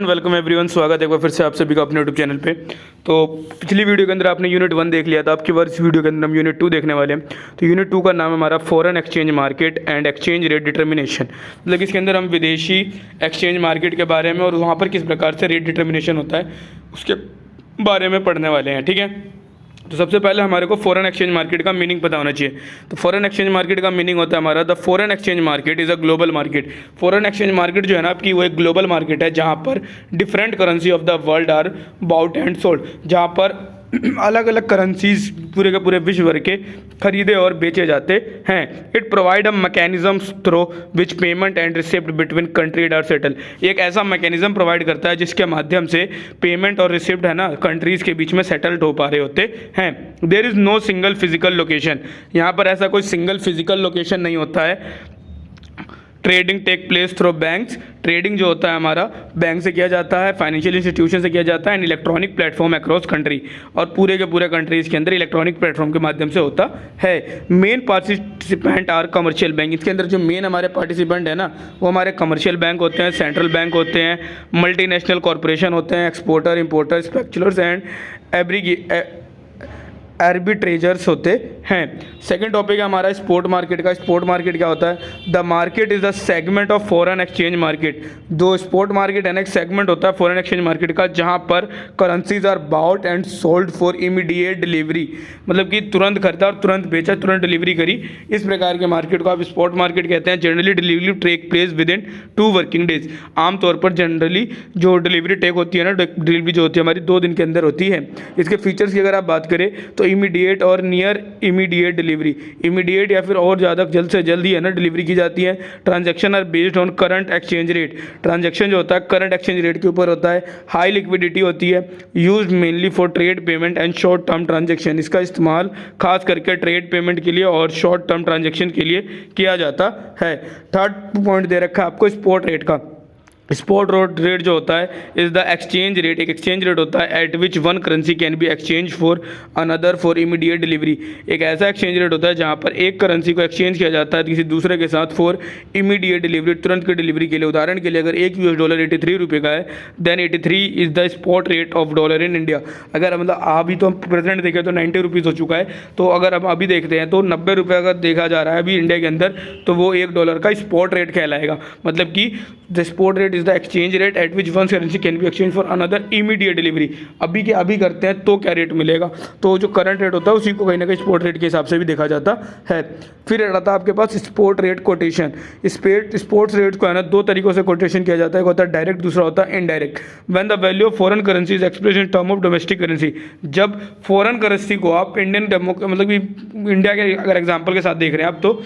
Welcome everyone, स्वागत है एक बार फिर से आप सभी का अपने यूट्यूब चैनल पे। तो पिछली वीडियो के अंदर आपने यूनिट 1 देख लिया था। आपकी बार इस वीडियो के अंदर हम यूनिट 2 देखने वाले हैं। तो यूनिट 2 का नाम है हमारा foreign exchange market and exchange rate determination. मतलब इसके अंदर हम विदेशी एक्सचेंज मार्केट के बारे में और वहाँ पर किस प्रकार से रेट डिटर्मिनेशन होता है उसके बारे में पढ़ने वाले हैं। ठीक है, तो सबसे पहले हमारे को फॉरेन एक्सचेंज मार्केट का मीनिंग पता होना चाहिए। तो फॉरेन एक्सचेंज मार्केट का मीनिंग होता है हमारा the foreign exchange market is a global market. Foreign exchange market जो है ना आपकी, वो एक ग्लोबल मार्केट है जहाँ पर different currency of the world are bought and sold, जहाँ पर अलग अलग करेंसीज पूरे के पूरे विश्व भर के खरीदे और बेचे जाते हैं। It provide a mechanism through which payment and receipt between countries are settle. एक ऐसा मैकेनिज्म प्रोवाइड करता है जिसके माध्यम से पेमेंट और रिसिप्ट है ना कंट्रीज के बीच में सेटल्ड हो पा रहे होते हैं। There is no single physical location. यहाँ पर ऐसा कोई सिंगल फिजिकल लोकेशन नहीं होता है। Trading take place through banks. Trading जो होता है हमारा बैंक से किया जाता है, फाइनेंशियल इंस्टीट्यूशन से किया जाता है, and electronic platform across country, और पूरे के पूरे कंट्रीज़ के अंदर इलेक्ट्रॉनिक प्लेटफॉर्म के माध्यम से होता है। Main participant are commercial bank. इसके अंदर जो मेन हमारे पार्टिसिपेंट है ना, वो हमारे कमर्शियल बैंक होते हैं, सेंट्रल बैंक होते हैं, मल्टीनेशनल कॉरपोरेशन होते हैं, एक्सपोर्टर इम्पोर्टर स्पेक्चुलर्स एंड आर्बिट्रेजर्स होते हैं। सेकंड टॉपिक है हमारा स्पॉट मार्केट का। स्पॉट मार्केट क्या होता है? The market is the segment of foreign exchange market. दो स्पॉट मार्केट है ना, एक सेगमेंट होता है फॉरेन एक्सचेंज मार्केट का, जहां पर currencies are bought and sold for immediate delivery. मतलब कि तुरंत खरीदा और तुरंत बेचा, तुरंत डिलीवरी करी। इस प्रकार के मार्केट को आप स्पॉट मार्केट कहते हैं। Generally delivery take place with in 2 working days. आमतौर पर जनरली जो डिलीवरी टेक होती है ना, डिलीवरी जो होती है हमारी 2 दिन के अंदर होती है। इसके फीचर्स की अगर आप बात करें तो इमीडिएट और नियर इमीडिएट डिलीवरी। इमीडिएट या फिर और ज़्यादा जल्द से जल्द ही है ना डिलीवरी की जाती है। Transaction are based on current exchange rate. Transaction जो होता है करंट एक्सचेंज रेट के ऊपर होता है। हाई लिक्विडिटी होती है। Used mainly for trade payment and short term transaction. इसका इस्तेमाल खास करके ट्रेड पेमेंट के लिए और शॉर्ट टर्म ट्रांजैक्शन के लिए किया जाता है। थर्ड पॉइंट दे रखा है आपको स्पॉट रेट का। स्पॉट रेट जो होता है इज़ द एक्सचेंज रेट। एक एक्सचेंज रेट होता है eight which one currency can be exchange for another for immediate delivery. एक ऐसा एक्सचेंज रेट होता है जहाँ पर एक करेंसी को एक्सचेंज किया जाता है किसी दूसरे के साथ फॉर इमीडिएट डिलीवरी, तुरंत की डिलीवरी के लिए। उदाहरण के लिए अगर एक $1 83 रुपये का है, then 83 is the spot rate of dollar in India. अगर मतलब अभी तो प्रेजेंट देखें तो 90 रुपीज़ हो चुका है, तो अगर हम अभी देखते हैं तो 90 रुपये अगर देखा जा रहा है अभी इंडिया के अंदर, तो वो $1 का स्पॉट रेट कहलाएगा। मतलब कि the spot rate is the exchange rate at which one currency can be exchange for another immediate delivery. अभी के अभी करते हैं तो क्या रेट मिलेगा, तो जो करंट रेट होता है उसी को कहीं ना कहीं स्पॉट रेट के हिसाब से भी देखा जाता है। फिर रहता है आपके पास spot rate quotation. Spots rate को है ना 2 तरीकों से कोटेशन किया जाता है। एक होता है डायरेक्ट, दूसरा होता है indirect. When the value of foreign currency is express in term of domestic currency. जब फॉरेन करेंसी को आप मतलब कि इंडिया के अगर एग्जाम्पल के साथ देख रहे हैं आप, तो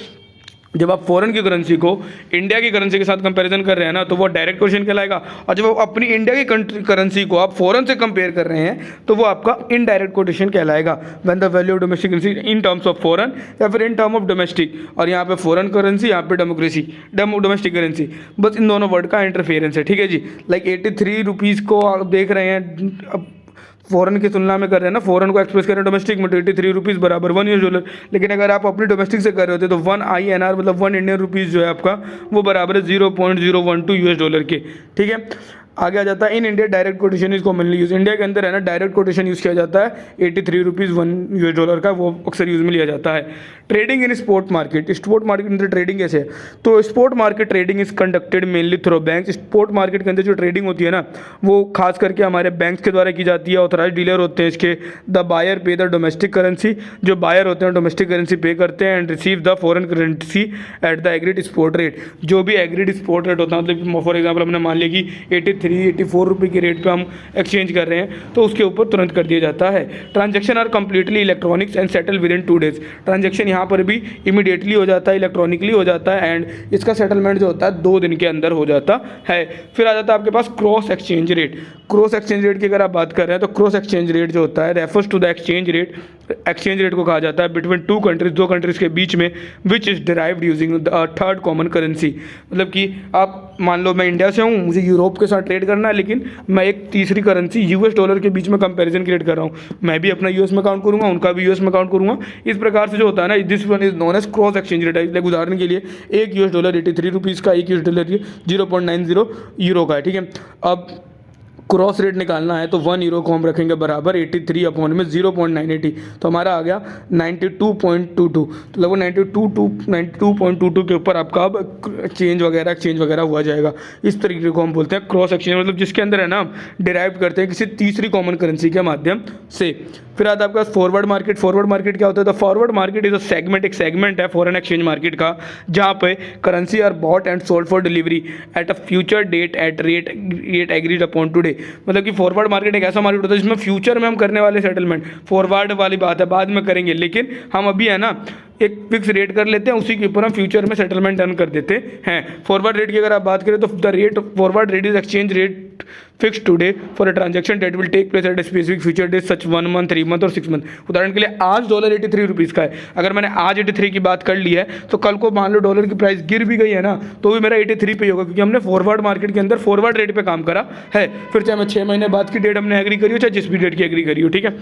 जब आप फॉरेन की करेंसी को इंडिया की करेंसी के साथ कंपैरिजन कर रहे हैं ना, तो वो डायरेक्ट क्वेश्चन कहलाएगा। और जब आप अपनी इंडिया की करेंसी को आप फॉरेन से कंपेयर कर रहे हैं तो वो आपका इनडायरेक्ट कोटेशन कहलाएगा। When the value of domestic currency in terms of foreign या फिर इन टर्म ऑफ डोमेस्टिक। और यहाँ पे फॉरेन करेंसी, यहाँ पे डोमेस्टिक करेंसी, बस इन दोनों वर्ड का इंटरफेरेंस है। ठीक है जी। लाइक 83 रुपीज़ को आप देख रहे हैं, अब फॉरेन की तुलना में कर रहे हैं ना, फॉरेन को एक्सप्रेस कर रहे हैं डोमेस्टिक में, 83 रुपीज़ बराबर $1। लेकिन अगर आप अपनी डोमेस्टिक से कर रहे होते तो 1 INR मतलब 1 इंडियन रुपीज़ जो है आपका, वो बराबर है $0.012 के। ठीक है, आगे आ जाता है in India direct quotation is commonly use. India के अंदर है ना डायरेक्ट कोटेशन यूज़ किया जाता है 83 रुपीज़ $1 का, वो अक्सर यूज़ में लिया जाता है। Trading in spot market. Spot market के अंदर ट्रेडिंग कैसे है? तो spot market trading is conducted mainly through bank. Spot market के अंदर जो ट्रेडिंग होती है ना, वो खास करके हमारे बैंक्स के द्वारा की जाती है। ऑथराइज डीलर होते हैं इसके। द बायर पे द डोमेस्टिक करेंसी। जो बायर होते हैं डोमेस्टिक करेंसी पे करते हैं and receive the foreign currency at the agreed spot rate. जो भी एग्रीड स्पॉट रेट होता है, मतलब फॉर एग्जाम्पल हमने मान लिया कि 84 रुपये के रेट पे हम एक्सचेंज कर रहे हैं, तो उसके ऊपर तुरंत कर दिया जाता है। Transaction are completely electronics and settle with in 2 days. Transaction यहाँ पर भी इमीडिएटली हो जाता है, इलेक्ट्रॉनिकली हो जाता है, एंड इसका सेटलमेंट जो होता है 2 दिन के अंदर हो जाता है। फिर आ जाता है आपके पास cross exchange rate. Cross exchange rate की अगर आप बात कर रहे हैं तो क्रॉस एक्सचेंज रेट जो होता है refers to the exchange rate. Exchange rate को कहा जाता है बिटवीन 2 कंट्रीज, 2 कंट्रीज के बीच में, which is derived using the third common currency. मतलब कि आप मान लो मैं इंडिया से हूँ, मुझे यूरोप के साथ ट्रेड करना है, लेकिन मैं एक तीसरी करेंसी $के बीच में कंपैरिजन क्रिएट कर रहा हूँ। मैं भी अपना US में काउंट करूँगा, उनका भी US में काउंट करूँगा। इस प्रकार से जो होता है ना, this one is known as cross exchange rate. Like उदाहरण के लिए एक $83 का, एक $0.90 यूरो का है। ठीक है, अब क्रॉस रेट निकालना है तो 1 यूरो को हम रखेंगे बराबर 83 अपॉन में 0.980, तो हमारा आ गया 92.22, तो लगभग 92.22 के ऊपर आपका अब चेंज वगैरह हुआ जाएगा। इस तरीके को हम बोलते हैं क्रॉस एक्सचेंज, मतलब जिसके अंदर है ना हम डिराइव करते हैं किसी तीसरी कॉमन करेंसी के माध्यम से। फिर आता है आपका फॉरवर्ड मार्केट। फॉरवर्ड मार्केट क्या होता है? तो forward market is a segment, एक सेगमेंट है फॉरेन एक्सचेंज मार्केट का, जहाँ पे currency are bought and sold for delivery at a future date at rate agreed upon today. मतलब कि फॉरवर्ड मार्केट एक ऐसा मार्केट होता है जिसमें फ्यूचर में हम करने वाले सेटलमेंट, फॉरवर्ड वाली बात है बाद में करेंगे, लेकिन हम अभी है ना एक फिक्स रेट कर लेते हैं, उसी के ऊपर हम फ्यूचर में सेटलमेंट अर्न कर देते हैं। फॉरवर्ड रेट की अगर आप बात करें तो the rate forward rate is exchange rate fix today for a transaction date will take place at a specific future date such 1 month, 3 month और 6 मंथ। उदाहरण के लिए आज डॉलर 83 रुपीज़ का है, अगर मैंने आज 83 की बात कर ली है तो कल को मान लो डॉलर की प्राइस गिर भी गई है ना तो भी मेरा 83 पे ही होगा, क्योंकि हमने फॉरवर्ड मार्केट के अंदर फॉरवर्ड रेट पे काम करा है। फिर चाहे मैं 6 महीने बाद की डेट हमने एग्री करी हो, चाहे जिस भी डेट की एग्री करी हो, ठीक है।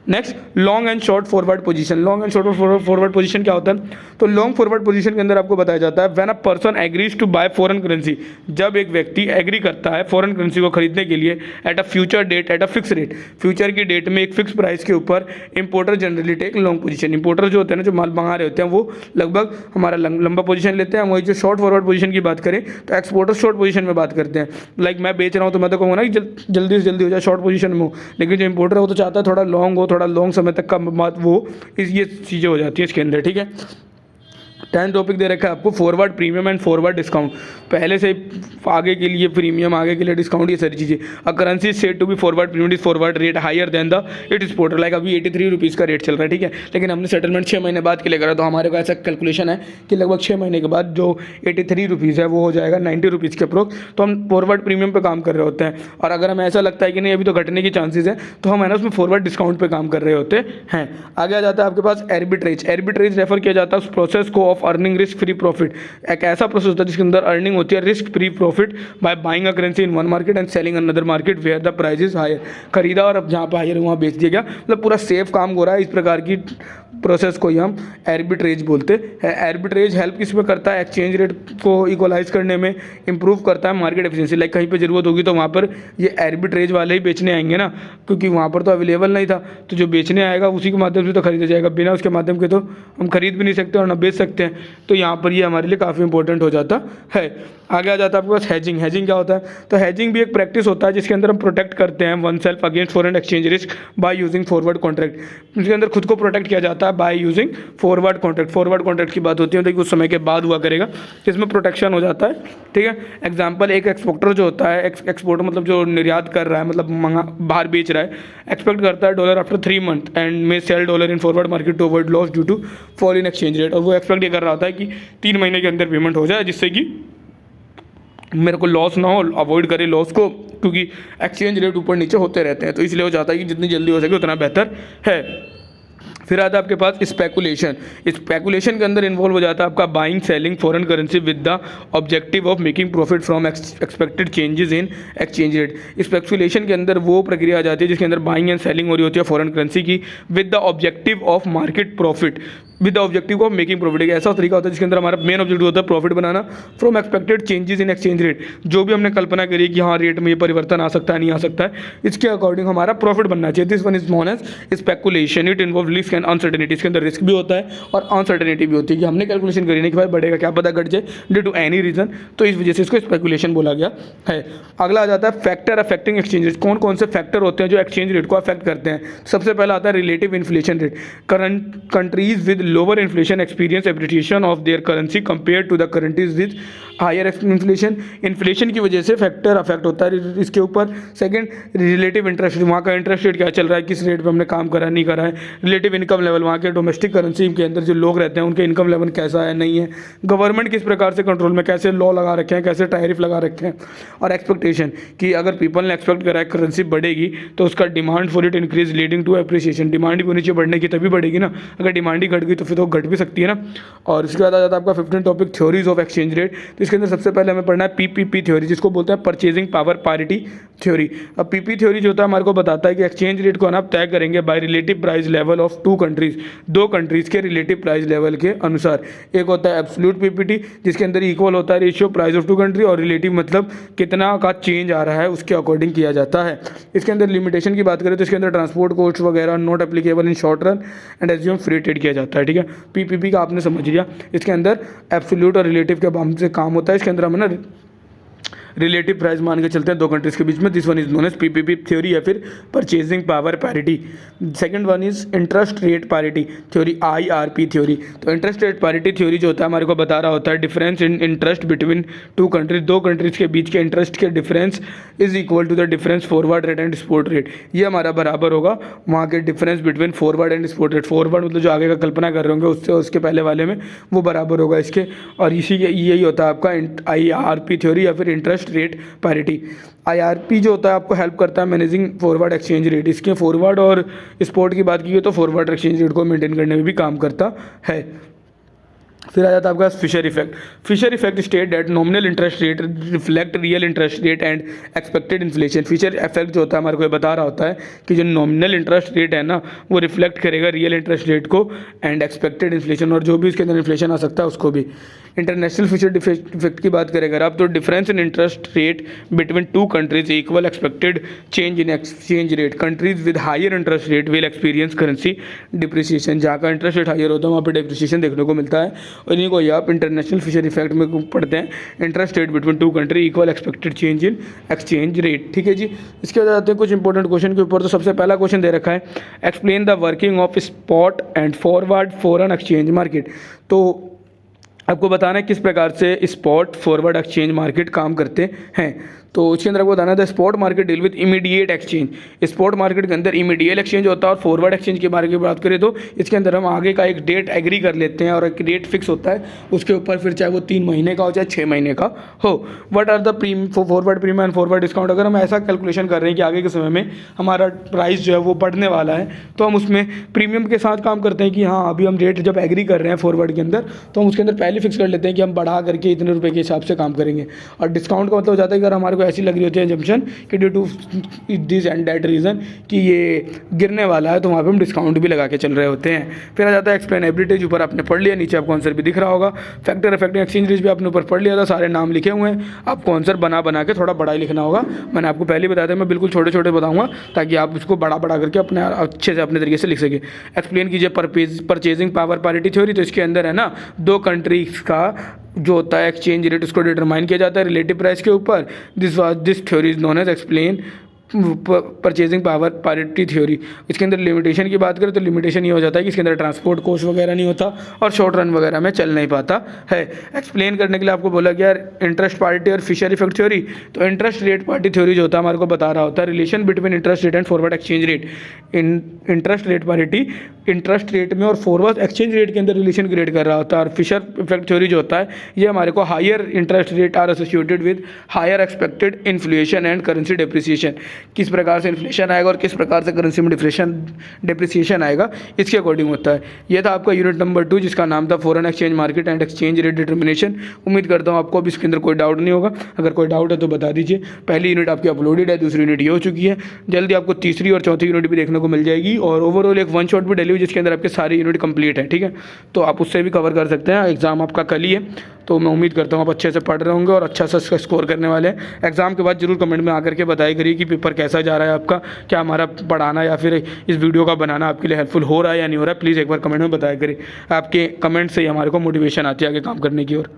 Next long and short forward position. Long and short forward position क्या होता है? तो लॉन्ग फॉरवर्ड पोजीशन के अंदर आपको बताया जाता है when a person agrees to buy foreign currency, जब एक व्यक्ति एग्री करता है फॉरेन करेंसी को खरीदने के लिए at a future date at a fix rate, future की डेट में एक फिक्स प्राइस के ऊपर, importer generally take long position. Importer जो होते हैं ना, जो माल मंगा रहे होते हैं, वो लगभग हमारा लंबा पोजीशन लेते हैं। वही जो शॉर्ट फॉरवर्ड पोजीशन की बात करें तो एक्सपोर्टर शॉर्ट पोजीशन में बात करते हैं। लाइक मैं बेच रहा हूँ तो मैं तो कहूँगा ना कि जल्दी से जल्दी हो जाए, शॉर्ट पोजीशन में हो, लेकिन जो इंपोर्टर है वो तो चाहता है थोड़ा लॉन्ग हो, थोड़ा लॉन्ग समय तक का बात, वो ये चीज़ें हो जाती है इसके अंदर, ठीक है। 10 टॉपिक दे रखा है आपको, forward premium and forward discount. पहले से आगे के लिए प्रीमियम, आगे के लिए डिस्काउंट, ये सारी चीज़ें। A currency said to be forward premium is forward rate higher than the it is porter. Like अभी 83 रुपीज़ का रेट चल रहा है, ठीक है, लेकिन हमने सेटलमेंट 6 महीने बाद के लिए करा, तो हमारे को ऐसा कैलकुलेशन है कि लगभग 6 महीने के बाद जो 83 रुपीज़ है वो हो जाएगा 90 रुपीज़ के अप्रोक्स। तो हम फॉरवर्ड प्रीमियम पे काम कर रहे होते हैं, और अगर हमें ऐसा लगता है कि नहीं अभी तो घटने की चांसेस है, तो हम है ना उसमें फॉरवर्ड डिस्काउंट पे काम कर रहे होते हैं। आगे आ जाता है आपके पास एर्बिट्रेज। एर्बिट्रेज रेफर किया जाता है उस प्रोसेस को of earning risk free profit. एक ऐसा प्रोसेस होता है जिसके अंदर अर्निंग होती है risk free profit by buying a currency in one market and selling another market where the price is higher. खरीदा और अब जहाँ पे हायर वहाँ बेच दिया गया, मतलब पूरा सेफ काम हो रहा है। इस प्रकार की प्रोसेस को ही हम एर्बिट्रेज बोलते हैं। एर्बिट्रेज हेल्प किस में करता है? एक्सचेंज रेट को इक्वलाइज करने में, इंप्रूव करता है मार्केट एफिशिएंसी। लाइक कहीं पे ज़रूरत होगी तो वहाँ पर ये एर्बिट्रेज वाले ही बेचने आएंगे ना, क्योंकि वहाँ पर तो अवेलेबल नहीं था, तो जो बेचने आएगा उसी के माध्यम से तो खरीदा जाएगा, बिना उसके माध्यम के तो हम खरीद भी नहीं सकते और ना बेच सकते हैं। तो यहाँ पर ये हमारे लिए काफ़ी इंपॉर्टेंट हो जाता है। आगे आ जाता है आपके पास हैजिंग। हैजिंग क्या होता है? तो हैजिंग भी एक प्रैक्टिस होता है जिसके अंदर हम प्रोटेक्ट करते हैं one self against foreign exchange risk by using forward contract. इसके अंदर खुद को प्रोटेक्ट किया जाता है by using forward contract. Forward contract की बात होती है तो कुछ समय के बाद हुआ करेगा, इसमें प्रोटेक्शन हो जाता है, ठीक है। एग्जाम्पल, एक एक्सपोर्टर जो होता है, एक्सपोर्टर मतलब जो निर्यात कर रहा है, मतलब बाहर बेच रहा है, एक्सपेक्ट करता है dollar after 3 month and may sell dollar in forward market to avoid loss due to fall in exchange rate. और वो एक्सपेक्ट ये कर रहा होता है कि 3 महीने के अंदर पेमेंट हो जाए, जिससे कि मेरे को लॉस ना हो, अवॉइड करे लॉस को, क्योंकि एक्सचेंज रेट ऊपर नीचे होते रहते हैं, तो इसलिए वो चाहता है कि जितनी जल्दी हो सके उतना बेहतर है। फिर आता है आपके पास स्पेकुलेशन। स्पेकुलेशन के अंदर इन्वॉल्व हो जाता है आपका buying selling foreign currency with the objective of making profit from expected changes in exchange rate. Speculation के अंदर वो प्रक्रिया आ जाती है जिसके अंदर बाइंग एंड सेलिंग हो रही होती है फॉरेन करेंसी की with the objective of market profit, with the objective of making profit. एक ऐसा तरीका होता है जिसके अंदर हमारा मेन ऑब्जेक्टिव होता है profit banana from expected changes in exchange rate. जो भी हमने कल्पना करी कि हाँ रेट में ये परिवर्तन आ सकता है, नहीं आ सकता है, इसके अकॉर्डिंग हमारा प्रॉफिट बनना चाहिए। This one is known as speculation. It involve risk and uncertainty. इसके अंदर रिस्क भी होता है और अनसर्टेनिटी भी होती है कि हमने कैलकुलेशन करी नहीं कि भाई बढ़ेगा, क्या पता घट जाए ड्यू टू एनी रीजन, तो इस वजह से इसको स्पेकुलेशन बोला गया है। अगला आ जाता है फैक्टर अफेक्टिंग एक्सचेंज रेट। कौन कौन से फैक्टर होते हैं जो एक्सचेंज रेट को अफेक्ट करते हैं? सबसे पहला आता है relative inflation rate. Current countries with lower inflation experience appreciation of their currency compare to the countries with higher inflation. Inflation की वजह से फैक्टर अफेक्ट होता है इसके ऊपर। सेकंड, रिलेटिव इंटरेस्ट रेट, वहाँ का इंटरेस्ट रेट क्या चल रहा है, किस रेट पे हमने काम करा नहीं करा है। रिलेटिव इनकम लेवल, वहाँ के डोमेस्टिक करेंसी के अंदर जो लोग रहते हैं उनके इनकम लेवल कैसा है नहीं है। गवर्नमेंट किस प्रकार से कंट्रोल में, कैसे लॉ लगा रखे हैं, कैसे टैरिफ लगा रखे हैं। और एक्सपेक्टेशन कि अगर पीपल ने एक्सपेक्ट करा है करेंसी बढ़ेगी तो उसका demand for it increase leading to appreciation. Demand भी होनी चाहिए बढ़ने की, तभी बढ़ेगी ना। अगर डिमांड ही घट गई तो फिर तो घट भी सकती है ना। और इसके बाद आ जाता है आपका 15 topic theories of exchange rate. तो जिसके अंदर सबसे पहले हमें पढ़ना है पीपीपी थ्योरी, जिसको बोलते हैं परचेजिंग पावर पैरिटी थ्योरी। अब पीपी थ्योरी जो होता है हमारे को बताता है कि एक्सचेंज रेट को हम तय करेंगे by relative price level of two countries, दो कंट्रीज़ के रिलेटिव प्राइस लेवल के अनुसार। एक होता है एब्सोल्यूट पीपीटी, जिसके अंदर इक्वल होता है ratio price of two country, और रिलेटिव मतलब कितना का चेंज आ रहा है उसके अकॉर्डिंग किया जाता है। इसके अंदर लिमिटेशन की बात करें तो इसके अंदर ट्रांसपोर्ट कॉस्ट वगैरह not applicable in short run and assume free trade किया जाता है, ठीक है। पीपीपी का आपने समझ लिया। इसके अंदर एब्सोल्यूट और रिलेटिव के हमसे काम होता है। इसके अंदर हमें ना रिलेटिव प्राइस मान के चलते हैं दो कंट्रीज के बीच में। This one is known as PPP theory या फिर purchasing power parity. Second one is interest rate parity theory, IRP theory. तो इंटरेस्ट रेट पैरिटी थ्योरी जो होता है हमारे को बता रहा होता है difference in interest between two countries, दो कंट्रीज के बीच के इंटरेस्ट के difference is equal to the difference forward rate and spot rate. ये हमारा बराबर होगा वहाँ के difference between forward and spot rate. Forward मतलब जो आगे का कल्पना कर रहे होंगे उससे उसके पहले वाले में वो बराबर होगा इसके, और इसी के यही होता है आपका आईआरपी थ्योरी या फिर इंटरेस्ट रेट पैरिटी। आईआरपी जो होता है आपको हेल्प करता है मैनेजिंग फॉरवर्ड एक्सचेंज रेट। इसके फॉरवर्ड और स्पॉट की बात की तो फॉरवर्ड एक्सचेंज रेट को मेंटेन करने में भी काम करता है। फिर आ जाता है आपका Fisher effect. Fisher effect state that nominal interest rate reflect real interest rate and expected inflation. Fisher effect जो होता है हमारे को ये बता रहा होता है कि जो नॉमिनल इंटरेस्ट रेट है ना वो रिफ्लेक्ट करेगा रियल इंटरेस्ट रेट को एंड एक्सपेक्टेड इन्फ्लेशन, और जो भी उसके अंदर इन्फ्लेशन आ सकता है उसको भी। इंटरनेशनल फिशर इफेक्ट की बात करें अगर आप तो difference in interest rate between two countries equal expected change in exchange rate. Countries with higher interest rate will experience currency depreciation. जहाँ का इंटरेस्ट रेट हायर होता है वहाँ पर डिप्रिसिएशन देखने को मिलता है, और इन्हीं को आप इंटरनेशनल फिशर इफेक्ट में पढ़ते हैं। Interest rate between to country equal expected change in exchange rate, ठीक है जी। इसके बाद आते हैं कुछ इंपॉर्टेंट क्वेश्चन के ऊपर। तो सबसे पहला क्वेश्चन दे रखा है explain the working of spot and forward foreign exchange market. तो आपको बताना है किस प्रकार से स्पॉट फॉरवर्ड एक्सचेंज मार्केट काम करते हैं। तो उसके अंदर आपको बताना है the spot market deal with immediate exchange. Spot market के अंदर इमीडिएट एक्सचेंज होता है, और फॉरवर्ड एक्सचेंज के बारे में बात करें तो इसके अंदर हम आगे का एक डेट एग्री कर लेते हैं और एक डेट फिक्स होता है उसके ऊपर, फिर चाहे वो 3 महीने का हो चाहे 6 महीने का हो। What are the forward premium and forward discount. अगर हम ऐसा कैलकुलेशन कर रहे हैं कि आगे के समय में हमारा प्राइस जो है वो बढ़ने वाला है तो हम उसमें प्रीमियम के साथ काम करते हैं कि हाँ अभी हम रेट जब एग्री कर रहे हैं फॉरवर्ड के अंदर तो हम उसके अंदर पहले फिक्स कर लेते हैं कि हम बढ़ा करके इतने रुपये के हिसाब से काम करेंगे। और डिस्काउंट का मतलब हो जाता है कि अगर हमारे को ऐसी लग रही होती है कि due to this and that reason कि ये गिरने वाला है तो वहाँ पे हम डिस्काउंट भी लगा के चल रहे होते हैं। फिर आ जाता है एक्सप्लेनेबिलिटी, जो ऊपर आपने पढ़ लिया, नीचे आपको आंसर भी दिख रहा होगा। फैक्टर अफेक्टिंग एक्सचेंज रेट भी आपने ऊपर पढ़ लिया था, सारे नाम लिखे हुए हैं, आपको आंसर बना के थोड़ा बड़ा ही लिखना होगा। मैंने आपको पहले ही बताया था मैं बिल्कुल छोटे छोटे बताऊँगा ताकि आप उसको बड़ा करके अपने अच्छे से अपने तरीके से लिख सके। एक्सप्लेन कीजिए परचेजिंग पावर पैरिटी थ्योरी। तो इसके अंदर है ना दो कंट्रीज का जो होता है एक्सचेंज रेट उसको डिटरमाइन किया जाता है रिलेटिव प्राइस के ऊपर। This theory is known as explain purchasing power parity theory. इसके अंदर लिमिटेशन की बात करें तो लिमिटेशन ये हो जाता है कि इसके अंदर ट्रांसपोर्ट कॉस्ट वगैरह नहीं होता और शॉर्ट रन वगैरह में चल नहीं पाता है। एक्सप्लेन करने के लिए आपको बोला गया इंटरेस्ट पार्टी और फिशर इफेक्ट थ्योरी। तो इंटरेस्ट रेट पार्टी थ्योरी जो होता है हमारे को बता रहा होता है relation between interest rate and forward exchange rate. Interest rate party interest rate में और फॉरवर्ड एक्सचेंज रेट के अंदर रिलेशन क्रिएट कर रहा होता है। और फिशर इफेक्ट थ्योरी जो होता है ये हमारे को higher interest rate are associated with higher expected inflation and currency depreciation. किस प्रकार से इन्फ्लेशन आएगा और किस प्रकार से करेंसी में डेप्रिसिएशन आएगा इसके अकॉर्डिंग होता है। ये था आपका यूनिट नंबर 2 जिसका नाम था foreign exchange market and exchange rate determination. उम्मीद करता हूँ आपको अब इसके अंदर कोई डाउट नहीं होगा। अगर कोई डाउट है तो बता दीजिए। पहली यूनिट आपकी अपलोडेड है, दूसरी यूनिट ये हो चुकी है। जल्दी आपको तीसरी और चौथी यूनिट भी देखने को मिल जाएगी और ओवरऑल एक वन शॉट भी डली हुई जिसके अंदर आपके सारी यूनिट कंप्लीट है, ठीक है। तो आप उससे भी कवर कर सकते हैं। एग्जाम आपका कल ही है तो मैं उम्मीद करता हूँ आप अच्छे से पढ़ रहे होंगे और अच्छा सा स्कोर करने वाले हैं। एग्जाम के बाद जरूर कमेंट में आकर के बताया करिए कि पेपर कैसा जा रहा है आपका, क्या हमारा पढ़ाना या फिर इस वीडियो का बनाना आपके लिए हेल्पफुल हो रहा है या नहीं हो रहा है। प्लीज़ एक बार कमेंट में बताया करिए। आपके कमेंट से ही हमारे को मोटिवेशन आती है आगे काम करने की ओर।